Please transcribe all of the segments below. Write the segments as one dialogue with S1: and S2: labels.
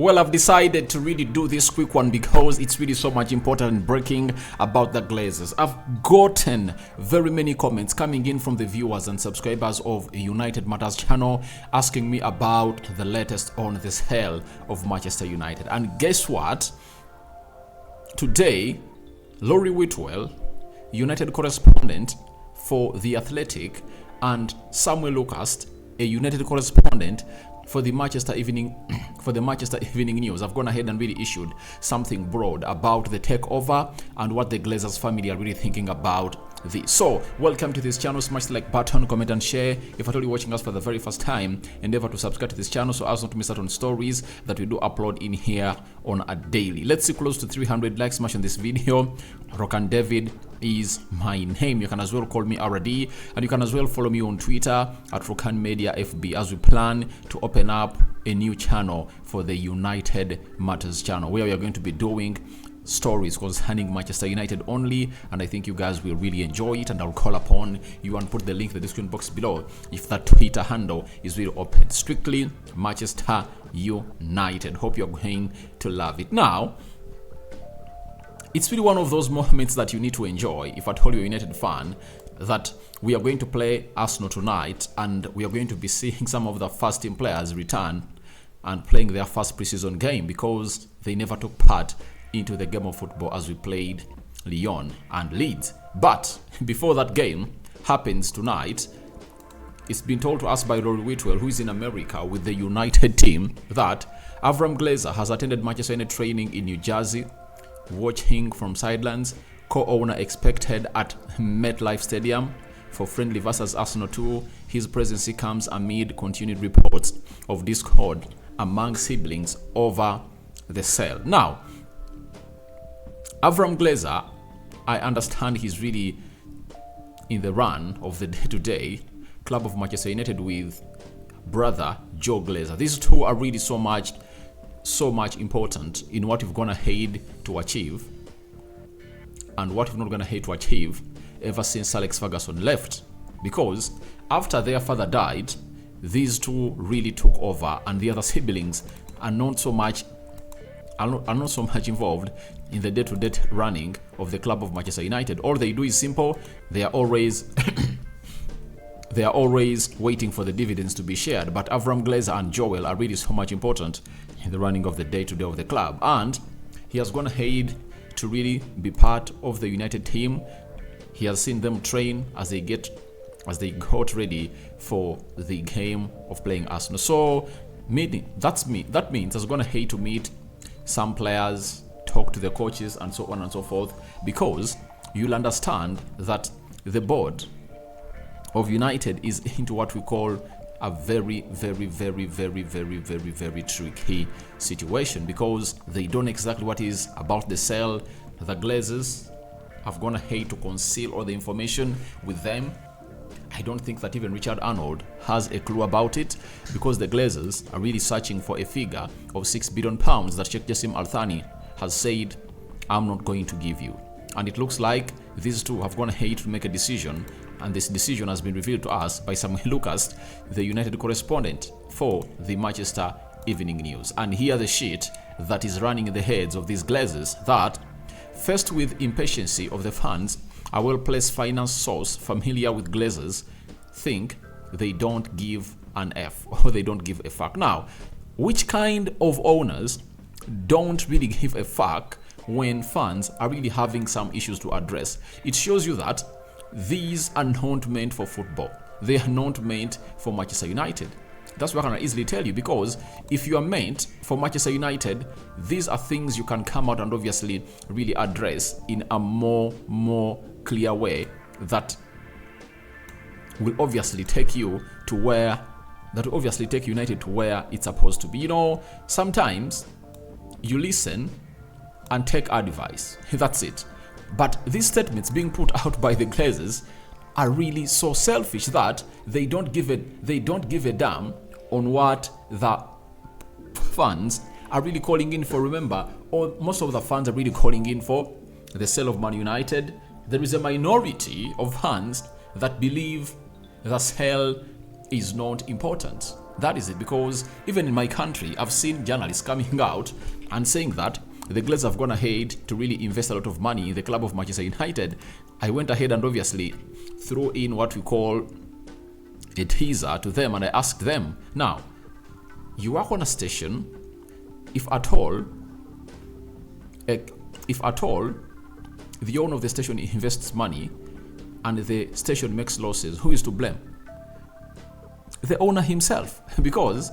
S1: Well, I've decided to really do this quick one because it's really so much important in breaking about the Glazers. I've gotten very many comments coming in from the viewers and subscribers of United Matters channel asking me about the latest on the sale of Manchester United. And guess what? Today, Laurie Whitwell, United correspondent for The Athletic, and Samuel Lucas, a United correspondent for the Manchester Evening News, I've gone ahead and really issued something broad about the takeover and what the Glazers family are really thinking about this. So, welcome to this channel. Smash the like button, comment and share. If at all you're watching us for the very first time, endeavor to subscribe to this channel so as not to miss out on stories that we do upload in here on a daily. Let's see close to 300 likes. Smash on this video. Rokan David is my name. You can as well call me RD, and you can as well follow me on Twitter at Rokan Media FB as we plan to open up a new channel for the United Matters channel where we are going to be doing stories concerning Manchester United only, and I think you guys will really enjoy it, and I'll call upon you and put the link in the description box below if that Twitter handle is really open. Strictly Manchester United. Hope you're going to love it. Now, it's really one of those moments that you need to enjoy if at all you're a United fan, that we are going to play Arsenal tonight and we are going to be seeing some of the first team players return and playing their first preseason game because they never took part into the game of football as we played Lyon and Leeds. But before that game happens tonight, it's been told to us by Laurie Whitwell, who is in America with the United team, that Avram Glazer has attended Manchester United training in New Jersey, watching from sidelines. Co-owner expected at MetLife Stadium for friendly versus Arsenal 2. His presence comes amid continued reports of discord among siblings over the sale. Now, Avram Glazer, I understand he's really in the run of the day-to-day club of Manchester United with brother Joe Glazer. These two are really so much important in what we've gone ahead to achieve and what we've not gone ahead to achieve ever since Alex Ferguson left, because after their father died, these two really took over, and the other siblings are not so much involved in the day-to-day running of the club of Manchester United. All they do is simple. They are always waiting for the dividends to be shared. But Avram Glazer and Joel are really so much important in the running of the day-to-day of the club, and he has gone ahead to really be part of the United team. He has seen them train as they got ready for the game of playing Arsenal. So that means he's gone ahead to meet some players, talk to the coaches and so on and so forth, because you'll understand that the board of United is into what we call a very tricky situation, because they don't know exactly what is about the sale. The Glazers have gone ahead to conceal all the information with them. I don't think that even Richard Arnold has a clue about it, because the Glazers are really searching for a figure of £6 billion that Sheik Jassim has said, I'm not going to give you. And it looks like these two have gone ahead to make a decision, and this decision has been revealed to us by Samuel Lucas, the United correspondent for the Manchester Evening News. And here the shit that is running in the heads of these Glazers, that faced with impatience of the fans, a well-placed finance source familiar with Glazers think they don't give an F, or they don't give a fuck. Now, which kind of owners don't really give a fuck when fans are really having some issues to address? It shows you that these are not meant for football. They are not meant for Manchester United. That's what I can easily tell you, because if you are meant for Manchester United, these are things you can come out and obviously really address in a more clear way that will obviously take you to where United to where it's supposed to be. You know, sometimes you listen and take advice. That's it. But these statements being put out by the Glazers are really so selfish that they don't give a damn on what the fans are really calling in for. Remember, or most of the fans are really calling in for the sale of Man United. There is a minority of fans that believe the sale is not important. That is it, because even in my country, I've seen journalists coming out and saying that the Glazers have gone ahead to really invest a lot of money in the club of Manchester United. I went ahead and obviously threw in what we call a teaser to them, and I asked them, now, you work on a station, if at all, the owner of the station invests money and the station makes losses, who is to blame? The owner himself, because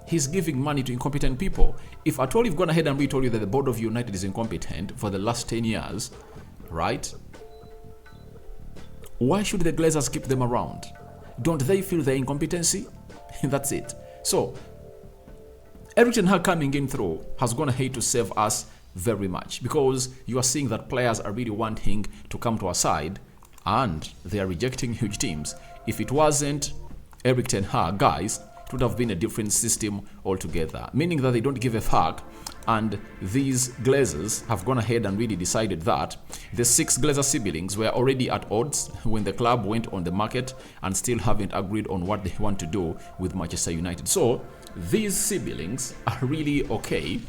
S1: he's giving money to incompetent people. If at all you've gone ahead and we told you that the board of United is incompetent for the last 10 years, right? Why should the Glazers keep them around? Don't they feel their incompetency? That's it. So, Erik ten Hag coming in through has gone ahead to save us very much, because you are seeing that players are really wanting to come to our side and they are rejecting huge teams. If it wasn't Erik ten Hag, guys, it would have been a different system altogether, meaning that they don't give a fuck, and these Glazers have gone ahead and really decided that the 6 Glazer siblings were already at odds when the club went on the market and still haven't agreed on what they want to do with Manchester United. So these siblings are really okay,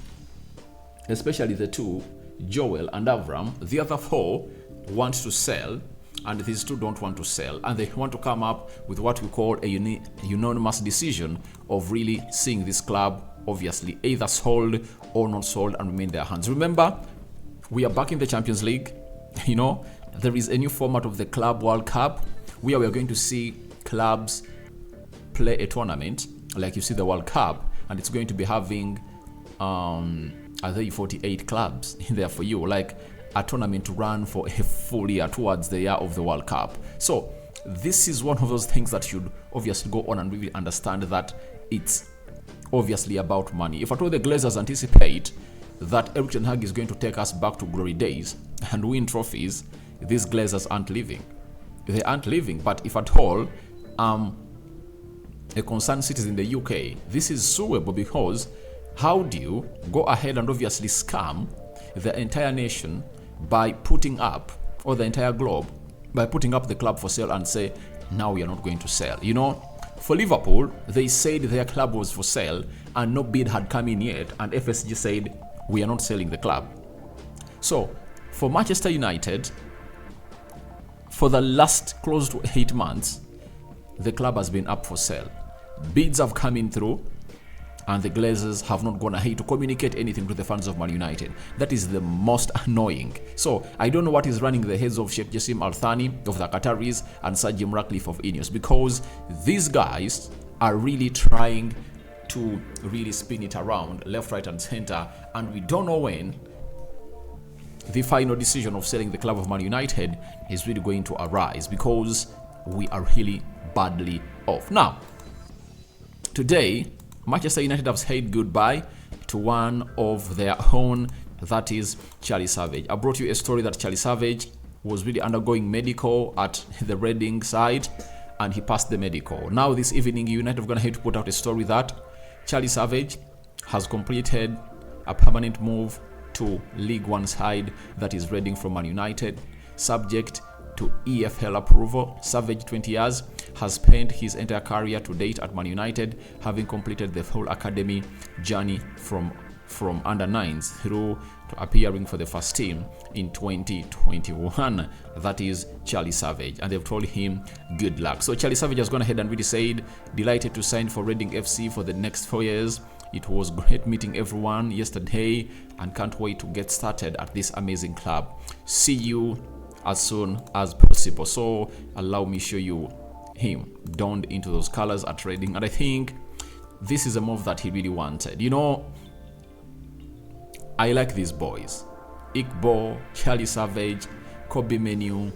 S1: especially the 2, Joel and Avram. The other 4 want to sell, and these 2 don't want to sell, and they want to come up with what we call a unanimous decision of really seeing this club obviously either sold or not sold and remain in their hands. Remember, we are back in the Champions League. You know, there is a new format of the Club World Cup where we are going to see clubs play a tournament like you see the World Cup, and it's going to be having 48 clubs in there for you, like a tournament to run for a full year towards the year of the World Cup. So this is one of those things that should obviously go on and really understand that it's obviously about money. If at all the Glazers anticipate that Erik ten Hag is going to take us back to glory days and win trophies, these Glazers aren't leaving. They aren't leaving. But if at all a concerned citizen in the UK, this is suable, because how do you go ahead and obviously scam the entire nation by putting up, or the entire globe, by putting up the club for sale and say, now we are not going to sell? You know, for Liverpool, they said their club was for sale and no bid had come in yet, and FSG said, we are not selling the club. So, for Manchester United, for the last close to 8 months, the club has been up for sale. Bids have come in through, and the Glazers have not gone ahead to communicate anything to the fans of Man United. That is the most annoying. So I don't know what is running the heads of Sheik Jassim Al Thani of the Qataris and Sir Jim Ratcliffe of Ineos, because these guys are really trying to really spin it around left, right and center, and we don't know when the final decision of selling the club of Man United is really going to arise, because we are really badly off. Now, today, Manchester United have said goodbye to one of their own, that is Charlie Savage. I brought you a story that Charlie Savage was really undergoing medical at the Reading side, and he passed the medical. Now this evening, United are going to have to put out a story that Charlie Savage has completed a permanent move to League One side, that is Reading from Man United, subject to EFL approval. Savage, 20 years, has spent his entire career to date at Man United, having completed the full academy journey from under 9s through to appearing for the first team in 2021. That is Charlie Savage, and they've told him good luck. So Charlie Savage has gone ahead and really said, delighted to sign for Reading FC for the next 4 years. It was great meeting everyone yesterday and can't wait to get started at this amazing club. See you as soon as possible. So allow me show you him donned into those colors at Reading, and I think this is a move that he really wanted. You know, I like these boys: Igbo, Charlie Savage, Kobe Menu,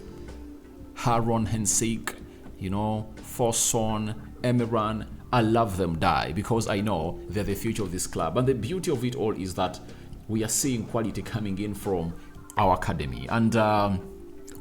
S1: Haron Hensik, you know, Foson, Emeran. I love them die, because I know they're the future of this club. And the beauty of it all is that we are seeing quality coming in from our academy, and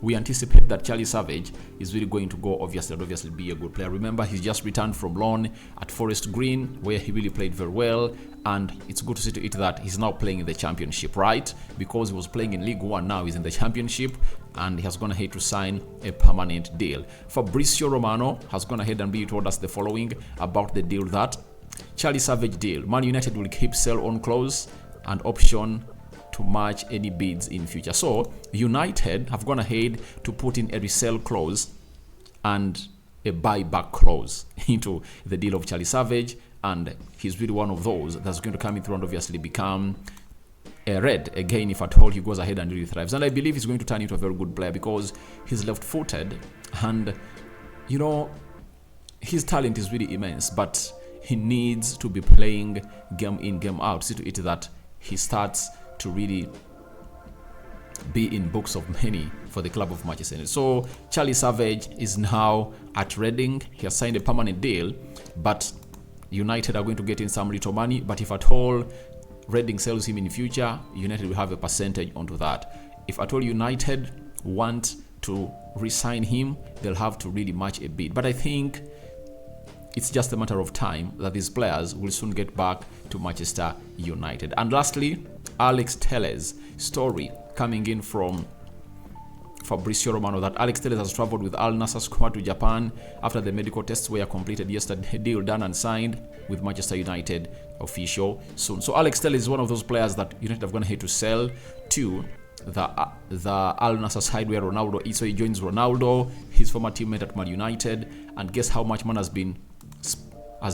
S1: we anticipate that Charlie Savage is really going to go obviously be a good player. Remember, he's just returned from loan at Forest Green, where he really played very well, and it's good to see to it that he's now playing in the Championship, right? Because he was playing in League One, now he's in the Championship, and he has gone ahead to sign a permanent deal. Fabrizio Romano has gone ahead and told us the following about the deal that Charlie Savage deal. Man United will keep sell on clause and option to match any bids in future. So United have gone ahead to put in a resell clause and a buyback clause into the deal of Charlie Savage, and he's really one of those that's going to come in through and obviously become a red again if at all he goes ahead and really thrives. And I believe he's going to turn into a very good player because he's left-footed, and you know, his talent is really immense, but he needs to be playing game in, game out. See to it that he starts to really be in books of many for the club of Manchester United. So Charlie Savage is now at Reading. He has signed a permanent deal, but United are going to get in some little money. But if at all Reading sells him in the future, United will have a percentage onto that. If at all United want to re-sign him, they'll have to really match a bid. But I think it's just a matter of time that these players will soon get back to Manchester United. And lastly, Alex Tellez story coming in from Fabrizio Romano that Alex Tellez has traveled with Al Nassr squad to Japan after the medical tests were completed yesterday. Deal done and signed with Manchester United official soon. So Alex Tellez is one of those players that United have gone ahead to sell to the Al Nassr side where Ronaldo is. So he joins Ronaldo, his former teammate at Man United, and guess how much money has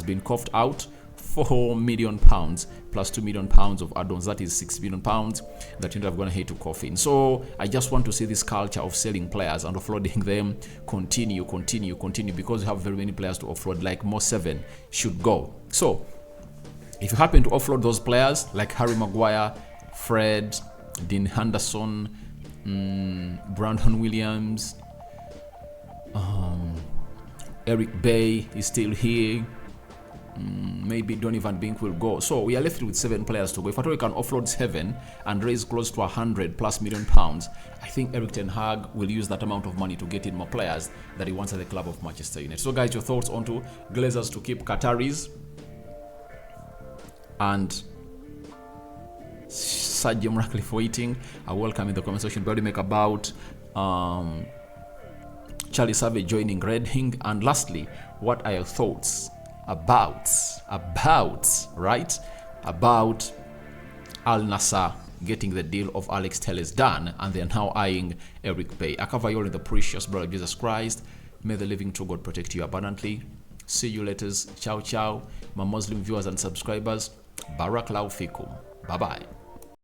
S1: been coughed out? £4 million plus £2 million of add-ons. That is £6 million that United have gone ahead to cough in. So I just want to see this culture of selling players and offloading them continue because you have very many players to offload. Like Mo 7 should go. So if you happen to offload those players like Harry Maguire, Fred, Dean Henderson, Brandon Williams, Eric Bay is still here. Maybe Donny van Beek will go. So we are left with 7 players to go. If at all we can offload 7 and raise close to £100+ million, I think Erik ten Hag will use that amount of money to get in more players that he wants at the club of Manchester United. So guys, your thoughts onto Glazers to keep Qataris and Sir Jim Ratcliffe waiting? I welcome in the comment section. What do you make about Charlie Savage joining Reading? And lastly, what are your thoughts about Al Nassr getting the deal of Alex Tellez done, and they're now eyeing Eric Bay? I cover you all in the precious blood of Jesus Christ. May the living true God protect you abundantly. See you later. Ciao ciao, my Muslim viewers and subscribers. Barakallahu fikum. Bye bye.